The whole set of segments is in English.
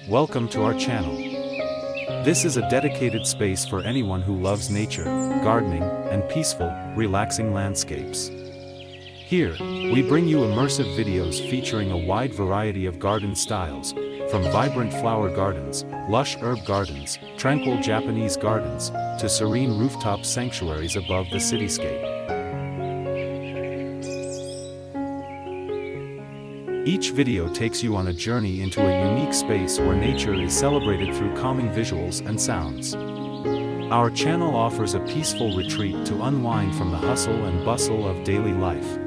welcome to our channel. This is a dedicated space for anyone who loves nature, gardening, and peaceful, relaxing landscapes. Here, we bring you immersive videos featuring a wide variety of garden styles, from vibrant flower gardens, lush herb gardens, tranquil Japanese gardens, to serene rooftop sanctuaries above the cityscape. Each video takes you on a journey into a unique space where nature is celebrated through calming visuals and sounds. Our channel offers a peaceful retreat to unwind from the hustle and bustle of daily life.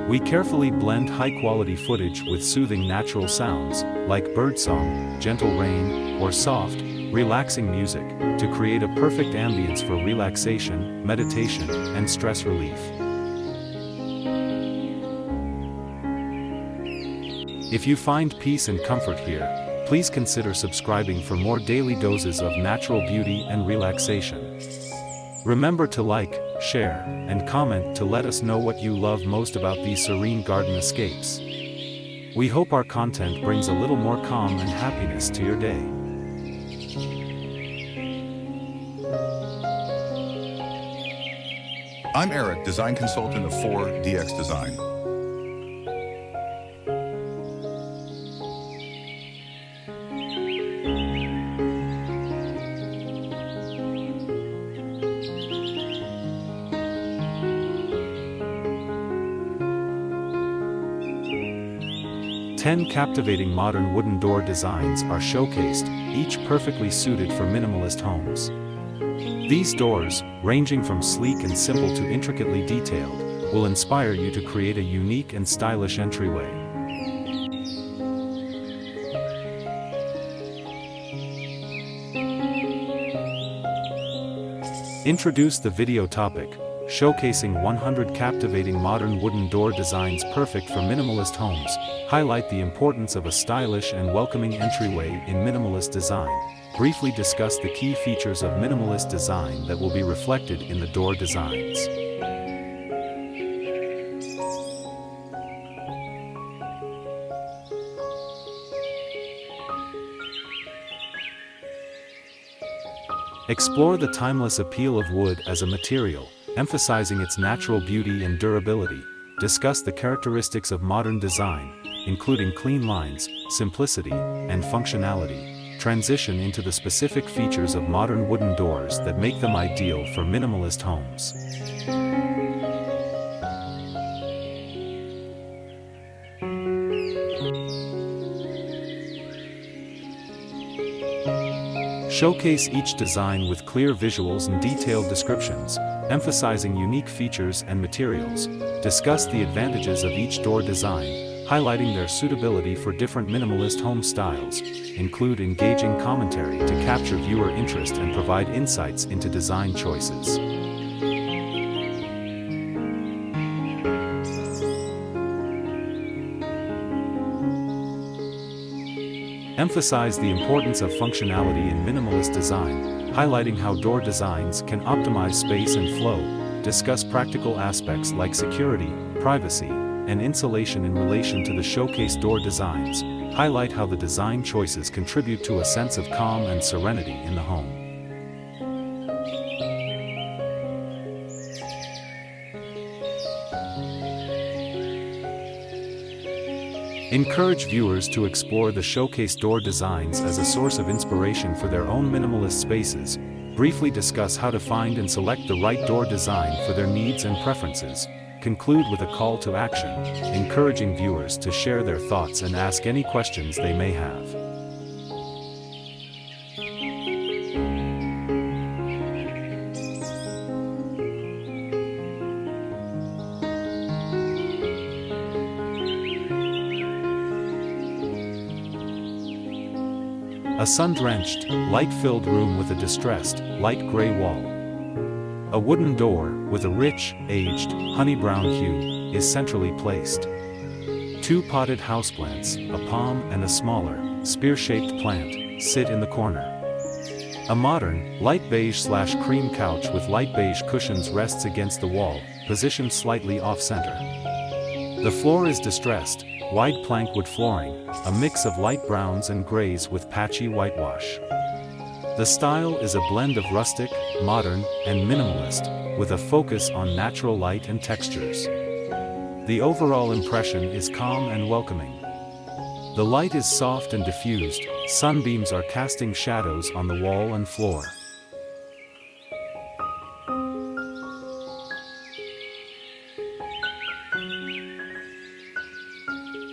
We carefully blend high-quality footage with soothing natural sounds, like birdsong, gentle rain, or soft, relaxing music, to create a perfect ambience for relaxation, meditation, and stress relief. If you find peace and comfort here, please consider subscribing for more daily doses of natural beauty and relaxation. Remember to like, share, and comment to let us know what you love most about these serene garden escapes. We hope our content brings a little more calm and happiness to your day. I'm Eric, design consultant of DX Design. 10 captivating modern wooden door designs are showcased, each perfectly suited for minimalist homes. These doors, ranging from sleek and simple to intricately detailed, will inspire you to create a unique and stylish entryway. Introduce the video topic, showcasing 100 captivating modern wooden door designs perfect for minimalist homes. Highlight the importance of a stylish and welcoming entryway in minimalist design. Briefly discuss the key features of minimalist design that will be reflected in the door designs. Explore the timeless appeal of wood as a material, emphasizing its natural beauty and durability. Discuss the characteristics of modern design, including clean lines, simplicity, and functionality. Transition into the specific features of modern wooden doors that make them ideal for minimalist homes. Showcase each design with clear visuals and detailed descriptions, emphasizing unique features and materials. Discuss the advantages of each door design, highlighting their suitability for different minimalist home styles. Include engaging commentary to capture viewer interest and provide insights into design choices. Emphasize the importance of functionality in minimalist design, highlighting how door designs can optimize space and flow. Discuss practical aspects like security, privacy, and insulation in relation to the showcase door designs. Highlight how the design choices contribute to a sense of calm and serenity in the home. Encourage viewers to explore the showcase door designs as a source of inspiration for their own minimalist spaces. Briefly discuss how to find and select the right door design for their needs and preferences. Conclude with a call to action, encouraging viewers to share their thoughts and ask any questions they may have. A sun-drenched, light-filled room with a distressed, light gray wall. A wooden door, with a rich, aged, honey-brown hue, is centrally placed. 2 potted houseplants, a palm and a smaller, spear-shaped plant, sit in the corner. A modern, light beige/cream couch with light beige cushions rests against the wall, positioned slightly off-center. The floor is distressed, wide plankwood flooring, a mix of light browns and grays with patchy whitewash. The style is a blend of rustic, modern, and minimalist, with a focus on natural light and textures. The overall impression is calm and welcoming. The light is soft and diffused, sunbeams are casting shadows on the wall and floor.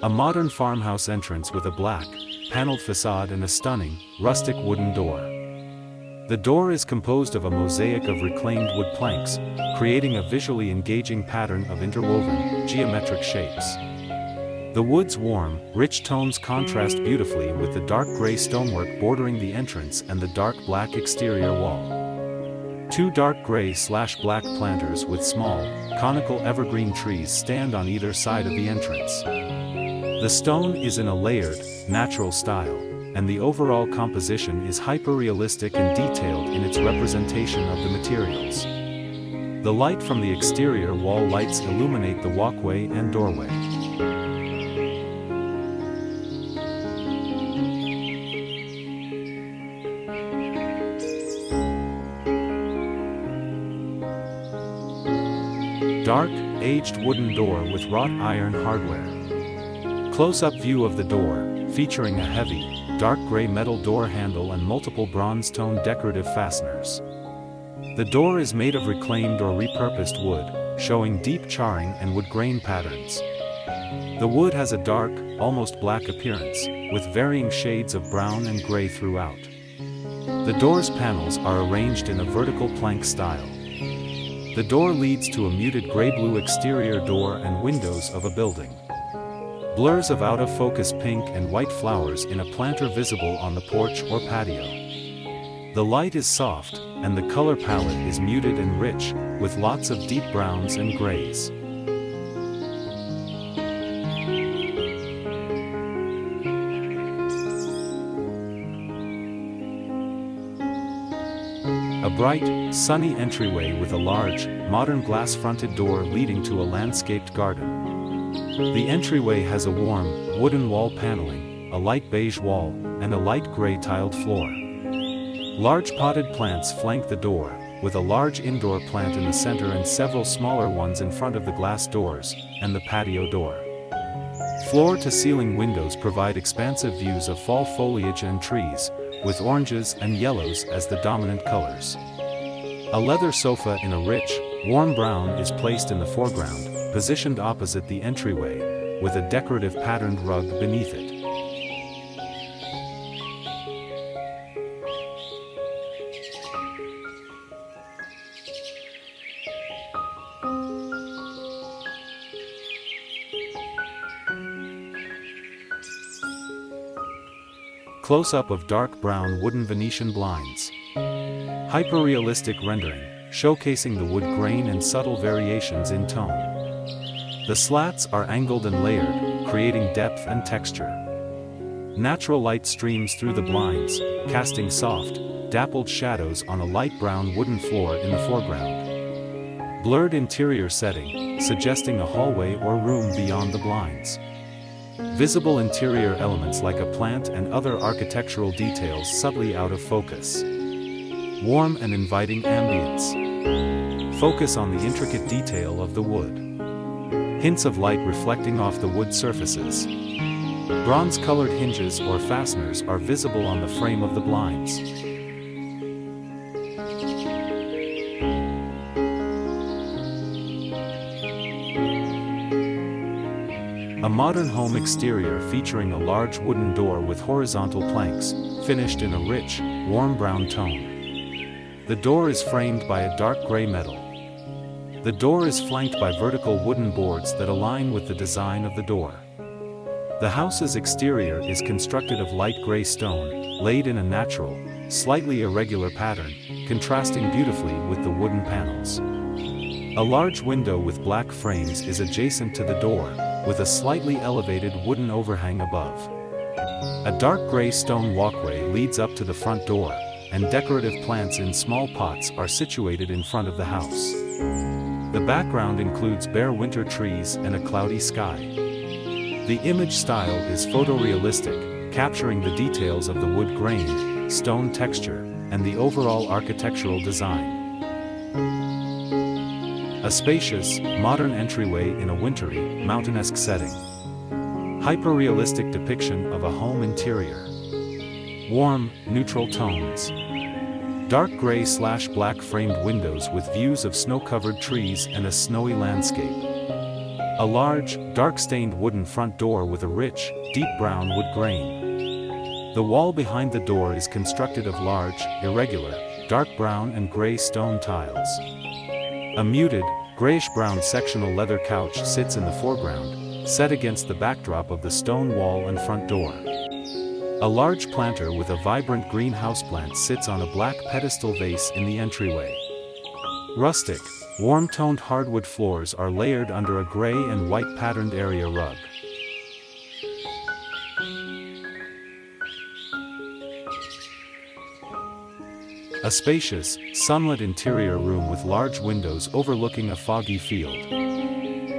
A modern farmhouse entrance with a black, paneled facade and a stunning, rustic wooden door. The door is composed of a mosaic of reclaimed wood planks, creating a visually engaging pattern of interwoven, geometric shapes. The wood's warm, rich tones contrast beautifully with the dark gray stonework bordering the entrance and the dark black exterior wall. Two dark gray/black planters with small, conical evergreen trees stand on either side of the entrance. The stone is in a layered, natural style, and the overall composition is hyperrealistic and detailed in its representation of the materials. The light from the exterior wall lights illuminate the walkway and doorway. Dark, aged wooden door with wrought iron hardware. Close-up view of the door, featuring a heavy, dark gray metal door handle and multiple bronze-tone decorative fasteners. The door is made of reclaimed or repurposed wood, showing deep charring and wood grain patterns. The wood has a dark, almost black appearance, with varying shades of brown and gray throughout. The door's panels are arranged in a vertical plank style. The door leads to a muted gray-blue exterior door and windows of a building. Blurs of out-of-focus pink and white flowers in a planter visible on the porch or patio. The light is soft, and the color palette is muted and rich, with lots of deep browns and grays. A bright, sunny entryway with a large, modern glass-fronted door leading to a landscaped garden. The entryway has a warm, wooden wall paneling, a light beige wall, and a light gray tiled floor. Large potted plants flank the door, with a large indoor plant in the center and several smaller ones in front of the glass doors, and the patio door. Floor-to-ceiling windows provide expansive views of fall foliage and trees, with oranges and yellows as the dominant colors. A leather sofa in a rich, warm brown is placed in the foreground, positioned opposite the entryway, with a decorative patterned rug beneath it. Close-up of dark brown wooden Venetian blinds. Hyperrealistic rendering, showcasing the wood grain and subtle variations in tone. The slats are angled and layered, creating depth and texture. Natural light streams through the blinds, casting soft, dappled shadows on a light brown wooden floor in the foreground. Blurred interior setting, suggesting a hallway or room beyond the blinds. Visible interior elements like a plant and other architectural details subtly out of focus. Warm and inviting ambience. Focus on the intricate detail of the wood. Hints of light reflecting off the wood surfaces. Bronze-colored hinges or fasteners are visible on the frame of the blinds. A modern home exterior featuring a large wooden door with horizontal planks, finished in a rich, warm brown tone. The door is framed by a dark gray metal. The door is flanked by vertical wooden boards that align with the design of the door. The house's exterior is constructed of light gray stone, laid in a natural, slightly irregular pattern, contrasting beautifully with the wooden panels. A large window with black frames is adjacent to the door, with a slightly elevated wooden overhang above. A dark gray stone walkway leads up to the front door, and decorative plants in small pots are situated in front of the house. The background includes bare winter trees and a cloudy sky. The image style is photorealistic, capturing the details of the wood grain, stone texture, and the overall architectural design. A spacious, modern entryway in a wintry, mountain-esque setting. Hyperrealistic depiction of a home interior. Warm, neutral tones. Dark gray/black framed windows with views of snow-covered trees and a snowy landscape. A large, dark-stained wooden front door with a rich, deep brown wood grain. The wall behind the door is constructed of large, irregular, dark brown and gray stone tiles. A muted, grayish-brown sectional leather couch sits in the foreground, set against the backdrop of the stone wall and front door. A large planter with a vibrant green houseplant sits on a black pedestal vase in the entryway. Rustic, warm-toned hardwood floors are layered under a gray and white patterned area rug. A spacious, sunlit interior room with large windows overlooking a foggy field.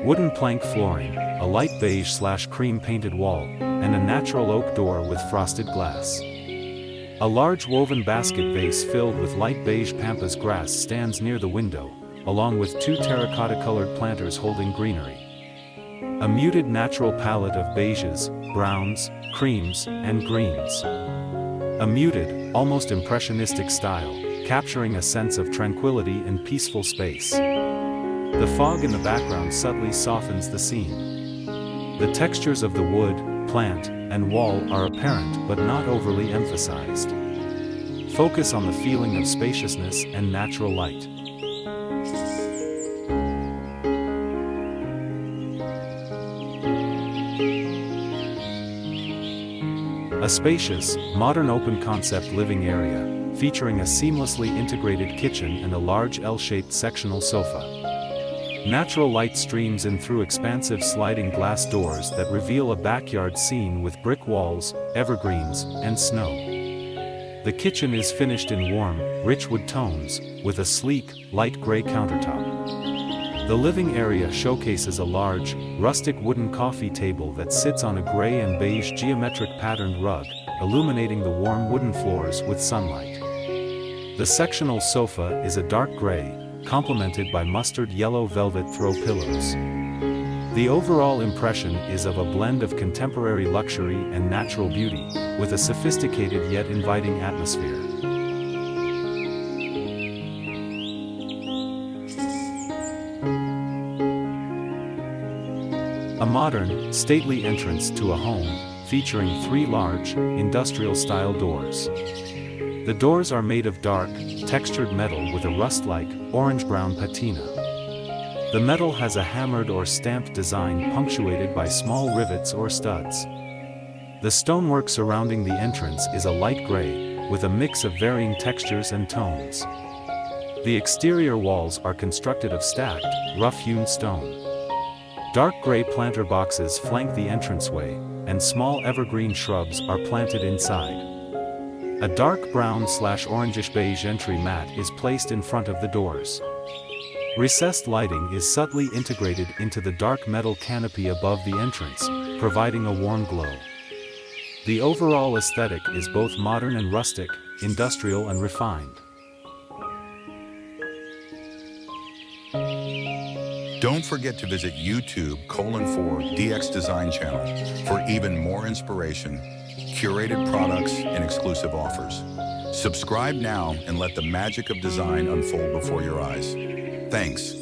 Wooden plank flooring, a light beige/cream painted wall, and a natural oak door with frosted glass. A large woven basket vase filled with light beige pampas grass stands near the window, along with two terracotta-colored planters holding greenery. A muted natural palette of beiges, browns, creams, and greens. A muted, almost impressionistic style, capturing a sense of tranquility and peaceful space. The fog in the background subtly softens the scene. The textures of the wood, plant, and wall are apparent but not overly emphasized. Focus on the feeling of spaciousness and natural light. A spacious, modern open-concept living area, featuring a seamlessly integrated kitchen and a large L-shaped sectional sofa. Natural light streams in through expansive sliding glass doors that reveal a backyard scene with brick walls, evergreens, and snow. The kitchen is finished in warm, rich wood tones, with a sleek, light gray countertop. The living area showcases a large, rustic wooden coffee table that sits on a gray and beige geometric patterned rug, illuminating the warm wooden floors with sunlight. The sectional sofa is a dark gray, complemented by mustard yellow velvet throw pillows. The overall impression is of a blend of contemporary luxury and natural beauty, with a sophisticated yet inviting atmosphere. A modern, stately entrance to a home, featuring three large, industrial-style doors. The doors are made of dark, textured metal with a rust-like, orange-brown patina. The metal has a hammered or stamped design punctuated by small rivets or studs. The stonework surrounding the entrance is a light gray, with a mix of varying textures and tones. The exterior walls are constructed of stacked, rough-hewn stone. Dark gray planter boxes flank the entranceway, and small evergreen shrubs are planted inside. A dark brown/orangish beige entry mat is placed in front of the doors. Recessed lighting is subtly integrated into the dark metal canopy above the entrance, providing a warm glow. The overall aesthetic is both modern and rustic, industrial and refined. Don't forget to visit YouTube:4DX Design channel for even more inspiration, curated products, and exclusive offers. Subscribe now and let the magic of design unfold before your eyes. Thanks.